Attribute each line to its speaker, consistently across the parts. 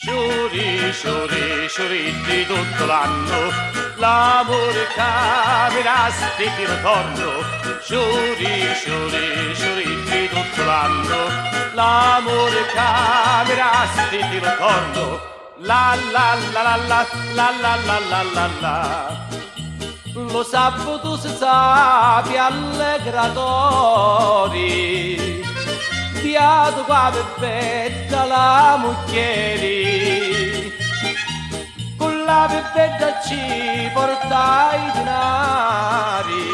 Speaker 1: Sciuri, sciuri, sciuritti tutto l'anno, l'amore capirà se ti ritorno. Sciuri, sciuri, sciuritti tutto l'anno, l'amore capirà se ti ritorno. La la la la la la la la la la la. Lo sabato si sapi allegratori, beato qua peppetta la mucchieri, con la peppetta ci porta i denari,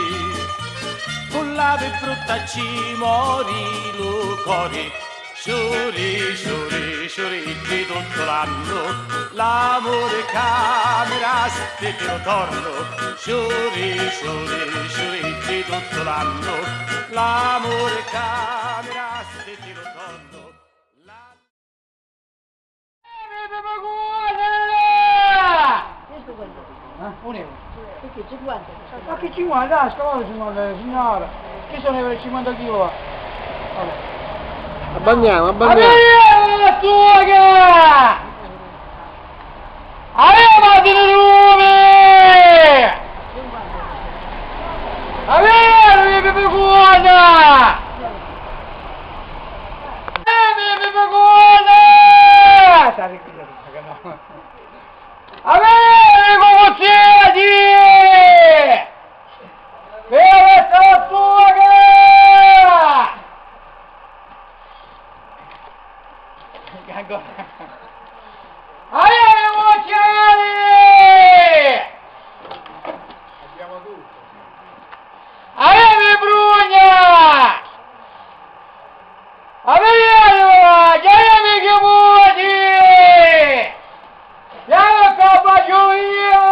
Speaker 1: con la peppetta ci mori lo cori. Sciuri, sciuri, sciuritti tutto l'anno, l'amore camera se ti ritorno. Sciuri, sciuri, sciuritti tutto l'anno, l'amore camera se ti ritorno.
Speaker 2: Questo quanto?
Speaker 3: Un euro.
Speaker 2: Perché 50?
Speaker 3: Ma che 50? Ah, scavate signora. Che sono per 50 kg? Vabbè.
Speaker 4: Abbandiamo.
Speaker 3: Aveva tua che! Aveva delle lume! Aveva le pepecuona! Le pepecuona! Aveva le cocozzeti! Aveva tua che! Ancora. Abbiamo tutto. Aveva brugna! Aveva che vuoti! Andiamo a bacio io!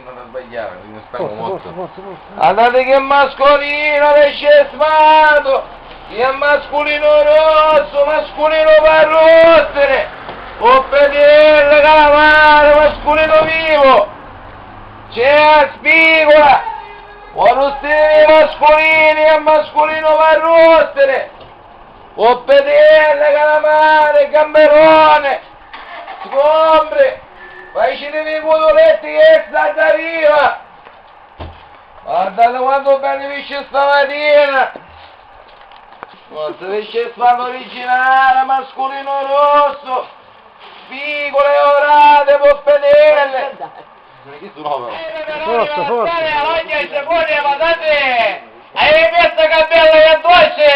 Speaker 4: Non sbagliare, non stanno
Speaker 3: Forse.
Speaker 4: Andate che mascolino esce smato, che mascolino rosso, mascolino per rottere, o pedelle, calamare, mascolino vivo, c'è spigola, o rostini mascolini e mascolino per rottere, o pedelle, calamare, gamberone, scombri. Facci dei codoletti che sta da riva! Guardate quanto belli pesce stamattina! Questo pesce stato originale, mascolino rosso, spigole orate, poppedelle! Che sono
Speaker 3: Forza.
Speaker 4: Hai visto che bella che dolce!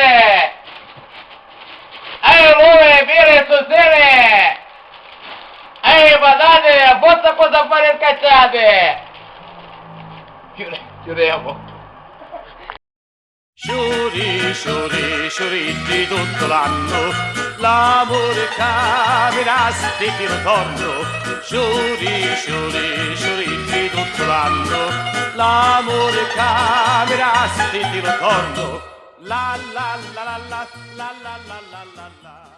Speaker 4: Hai l'uomo, pire, sostere! Patate, forza cosa fare scacciate! Chiudiamo.
Speaker 1: Sciuri, sciuri, sciuritti tutto l'anno, l'amore capirà se ti ritorno. Sciuri, sciuri, sciuritti tutto l'anno, l'amore capirà se ti ritorno. La la la la la la la la la la la.